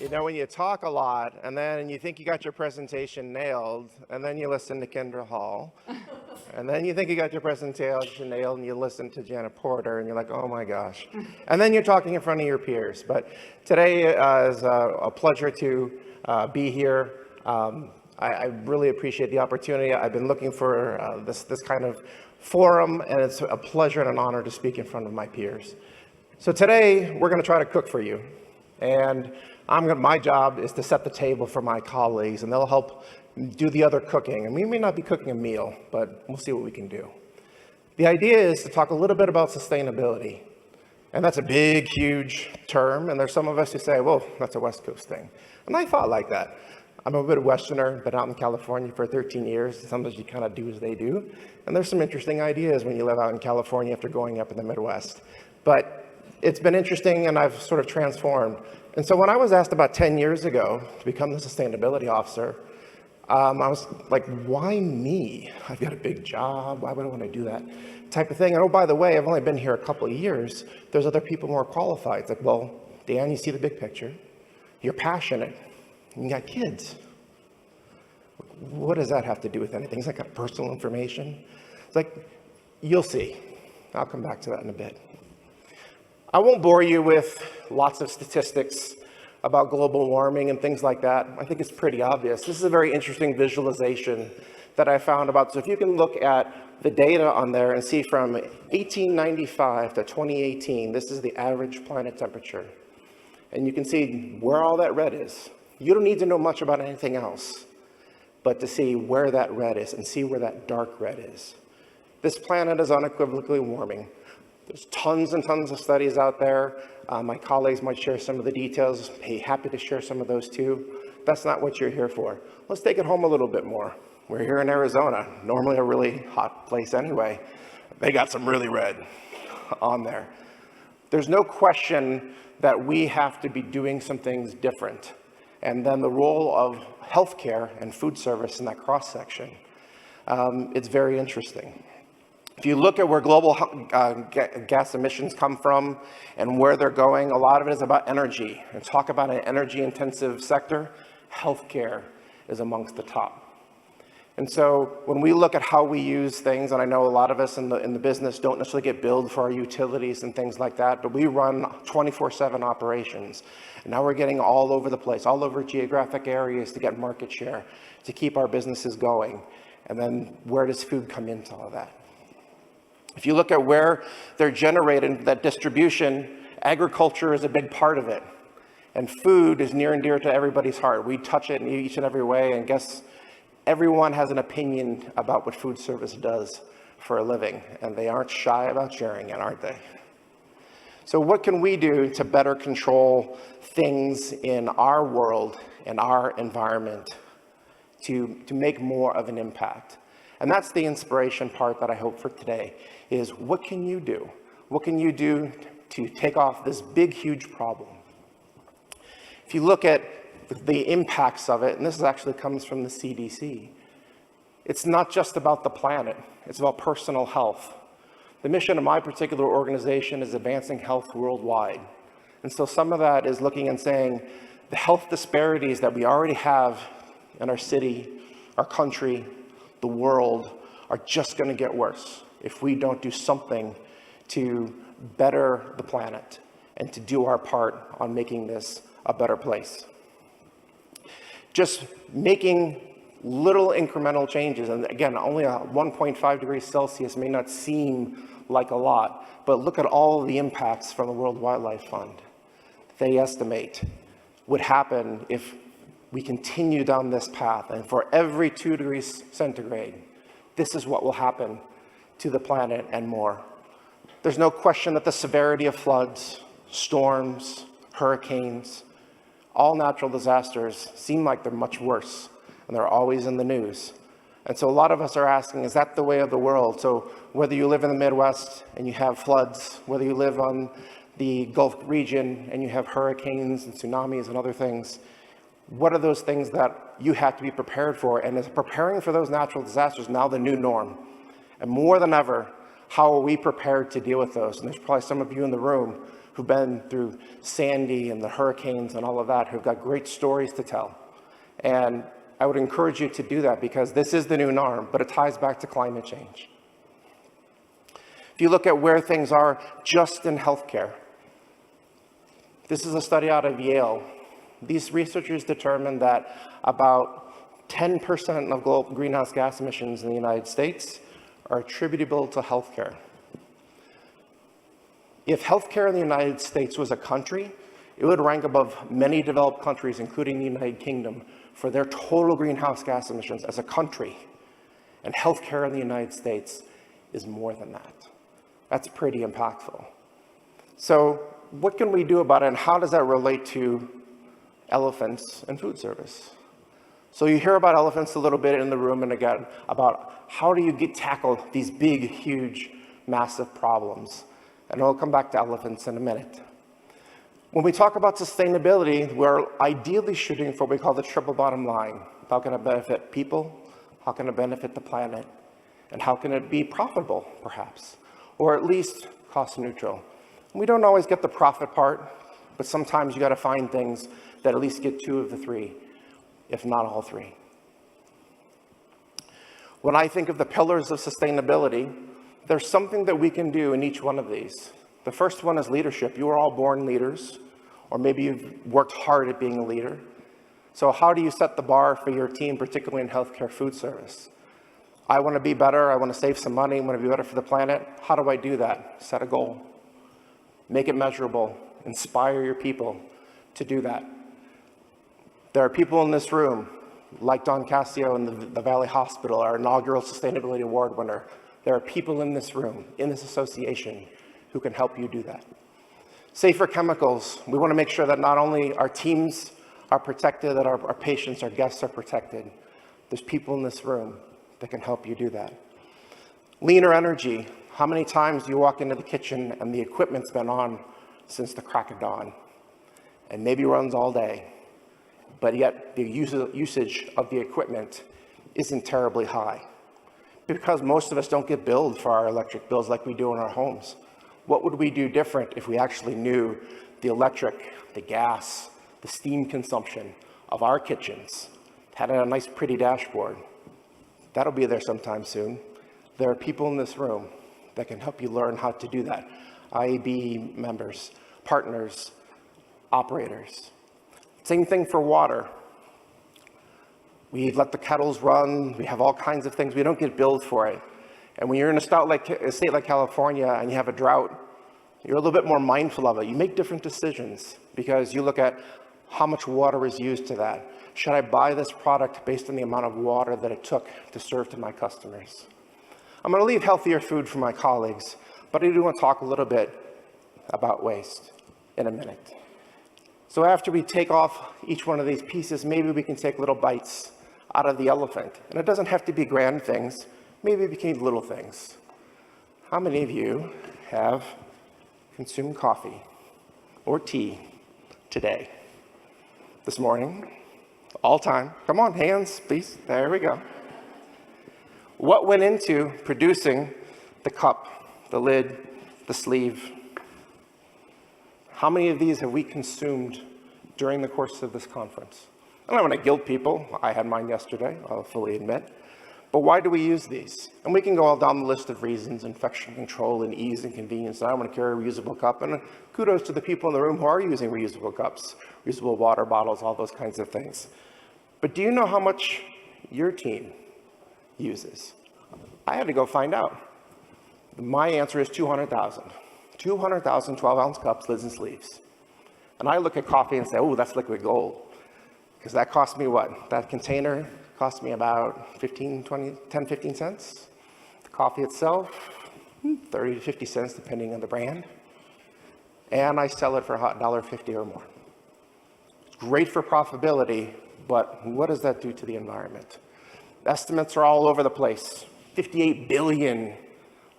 You know, when you talk a lot and then you think you got your presentation nailed, and then you listen to Kendra Hall, and then you think you got your presentation nailed and you listen to Janet Porter, and you're like, oh my gosh. And then you're talking in front of your peers. But today is a pleasure to be here. I really appreciate the opportunity. I've been looking for this kind of forum, and it's a pleasure and an honor to speak in front of my peers. So today, we're going to try to cook for you. And my job is to set the table for my colleagues, and they'll help do the other cooking. And we may not be cooking a meal, but we'll see what we can do. The idea is to talk a little bit about sustainability. And that's a big, huge term. And there's some of us who say, well, that's a West Coast thing. And I thought like that. I'm a Midwesterner, been out in California for 13 years. Sometimes you kind of do as they do. And there's some interesting ideas when you live out in California after growing up in the Midwest. But it's been interesting, and I've sort of transformed. And so when I was asked about 10 years ago to become the sustainability officer, I was like, why me? I've got a big job. Why would I want to do that type of thing? And oh, by the way, I've only been here a couple of years. There's other people more qualified. It's like, well, Dan, you see the big picture. You're passionate. And you got kids. What does that have to do with anything? Is that kind of personal information? It's like, you'll see. I'll come back to that in a bit. I won't bore you with lots of statistics about global warming and things like that. I think it's pretty obvious. This is a very interesting visualization that I found about. So if you can look at the data on there and see from 1895 to 2018, this is the average planet temperature. And you can see where all that red is. You don't need to know much about anything else, but to see where that red is and see where that dark red is. This planet is unequivocally warming. There's tons and tons of studies out there. My colleagues might share some of the details. Hey, happy to share some of those too. That's not what you're here for. Let's take it home a little bit more. We're here in Arizona, normally a really hot place anyway. They got some really red on there. There's no question that we have to be doing some things different. And then the role of healthcare and food service in that cross-section, it's very interesting. If you look at where global gas emissions come from and where they're going, a lot of it is about energy. And talk about an energy-intensive sector, healthcare is amongst the top. And so when we look at how we use things, and I know a lot of us in the business don't necessarily get billed for our utilities and things like that, but we run 24/7 operations. And now we're getting all over the place, all over geographic areas to get market share, to keep our businesses going. And then where does food come into all of that? If you look at where they're generated, that distribution, agriculture is a big part of it. And food is near and dear to everybody's heart. We touch it in each and every way, and guess everyone has an opinion about what food service does for a living, and they aren't shy about sharing it, aren't they? So what can we do to better control things in our world, in our environment, to make more of an impact? And that's the inspiration part that I hope for today, is what can you do? What can you do to take off this big, huge problem? If you look at the impacts of it, and this actually comes from the CDC, it's not just about the planet, it's about personal health. The mission of my particular organization is advancing health worldwide. And so some of that is looking and saying the health disparities that we already have in our city, our country, the world are just going to get worse if we don't do something to better the planet and to do our part on making this a better place. Just making little incremental changes, and again, only a 1.5 degrees Celsius may not seem like a lot, but look at all of the impacts from the World Wildlife Fund. They estimate would happen if we continue down this path, and for every 2 degrees centigrade, this is what will happen to the planet and more. There's no question that the severity of floods, storms, hurricanes, all natural disasters seem like they're much worse, and they're always in the news. And so a lot of us are asking, is that the way of the world? So whether you live in the Midwest and you have floods, whether you live on the Gulf region and you have hurricanes and tsunamis and other things, what are those things that you have to be prepared for? And is preparing for those natural disasters now the new norm? And more than ever, how are we prepared to deal with those? And there's probably some of you in the room who've been through Sandy and the hurricanes and all of that, who've got great stories to tell. And I would encourage you to do that because this is the new norm, but it ties back to climate change. If you look at where things are just in healthcare, this is a study out of Yale. These researchers determined that about 10% of global greenhouse gas emissions in the United States are attributable to healthcare. If healthcare in the United States was a country, it would rank above many developed countries, including the United Kingdom, for their total greenhouse gas emissions as a country. And healthcare in the United States is more than that. That's pretty impactful. So what can we do about it, and how does that relate to elephants and food service? So you hear about elephants a little bit in the room, and again, about how do you tackle these big, huge, massive problems. And I'll come back to elephants in a minute. When we talk about sustainability, we're ideally shooting for what we call the triple bottom line. How can it benefit people? How can it benefit the planet? And how can it be profitable, perhaps? Or at least cost neutral. And we don't always get the profit part, but sometimes you got to find things that at least get 2 of the 3, if not all 3. When I think of the pillars of sustainability, there's something that we can do in each one of these. The first one is leadership. You are all born leaders, or maybe you've worked hard at being a leader. So how do you set the bar for your team, particularly in healthcare food service? I want to be better. I want to save some money. I want to be better for the planet. How do I do that? Set a goal. Make it measurable. Inspire your people to do that. There are people in this room, like Don Cassio in the Valley Hospital, our inaugural Sustainability Award winner. There are people in this room, in this association, who can help you do that. Safer chemicals. We want to make sure that not only our teams are protected, that our patients, our guests are protected. There's people in this room that can help you do that. Leaner energy. How many times do you walk into the kitchen and the equipment's been on since the crack of dawn and maybe runs all day, but yet the usage of the equipment isn't terribly high? Because most of us don't get billed for our electric bills like we do in our homes. What would we do different if we actually knew the electric, the gas, the steam consumption of our kitchens, had a nice pretty dashboard? That'll be there sometime soon. There are people in this room that can help you learn how to do that. IAB members, partners, operators. Same thing for water. We let the kettles run. We have all kinds of things. We don't get billed for it. And when you're in a state like California and you have a drought, you're a little bit more mindful of it. You make different decisions because you look at how much water is used to that. Should I buy this product based on the amount of water that it took to serve to my customers? I'm going to leave healthier food for my colleagues, but I do want to talk a little bit about waste in a minute. So after we take off each one of these pieces, maybe we can take little bites out of the elephant. And it doesn't have to be grand things. Maybe it can be little things. How many of you have consumed coffee or tea today, this morning, all time? Come on, hands, please. There we go. What went into producing the cup, the lid, the sleeve? How many of these have we consumed during the course of this conference? I don't want to guilt people. I had mine yesterday, I'll fully admit. But why do we use these? And we can go all down the list of reasons: infection control and ease and convenience. I don't want to carry a reusable cup. And kudos to the people in the room who are using reusable cups, reusable water bottles, all those kinds of things. But do you know how much your team uses? I had to go find out. My answer is 200,000. 200,000 12-ounce cups, lids, and sleeves. And I look at coffee and say, oh, that's liquid gold. Because that cost me what? That container cost me about 10, 15 cents. The coffee itself, 30 to 50 cents, depending on the brand. And I sell it for $1.50 or more. It's great for profitability, but what does that do to the environment? Estimates are all over the place. 58 billion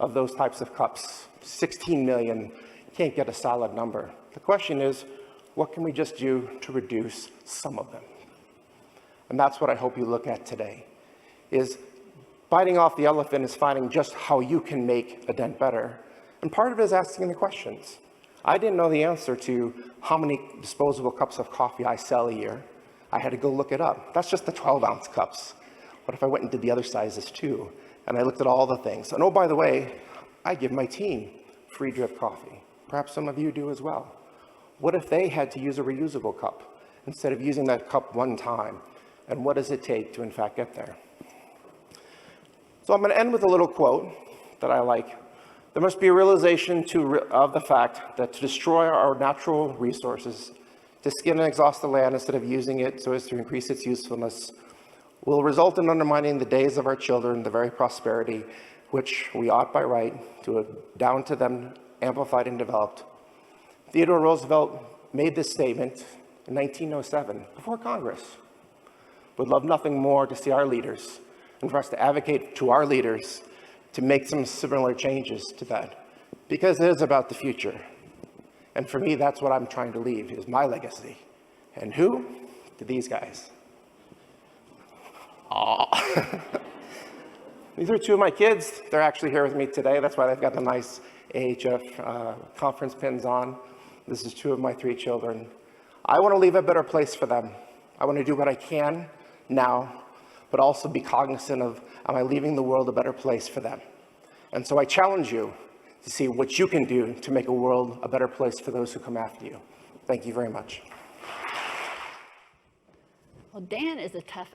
of those types of cups. 16 million, can't get a solid number. The question is, what can we just do to reduce some of them? And that's what I hope you look at today, is biting off the elephant is finding just how you can make a dent better. And part of it is asking the questions. I didn't know the answer to how many disposable cups of coffee I sell a year. I had to go look it up. That's just the 12-ounce cups. What if I went and did the other sizes too? And I looked at all the things. And oh, by the way, I give my team free drip coffee. Perhaps some of you do as well. What if they had to use a reusable cup instead of using that cup one time? And what does it take to, in fact, get there? So I'm going to end with a little quote that I like. There must be a realization of the fact that to destroy our natural resources, to skim and exhaust the land instead of using it so as to increase its usefulness, will result in undermining the days of our children, the very prosperity which we ought by right to have down to them amplified and developed. Theodore Roosevelt made this statement in 1907 before Congress. Would love nothing more to see our leaders and for us to advocate to our leaders to make some similar changes to that, because it is about the future. And for me, that's what I'm trying to leave, is my legacy. And who? To these guys. Aww. These are two of my kids. They're actually here with me today. That's why they've got the nice AHF conference pins on. This is two of my 3 children. I want to leave a better place for them. I want to do what I can now, but also be cognizant of, am I leaving the world a better place for them? And so I challenge you to see what you can do to make a world a better place for those who come after you. Thank you very much. Well, Dan is a tough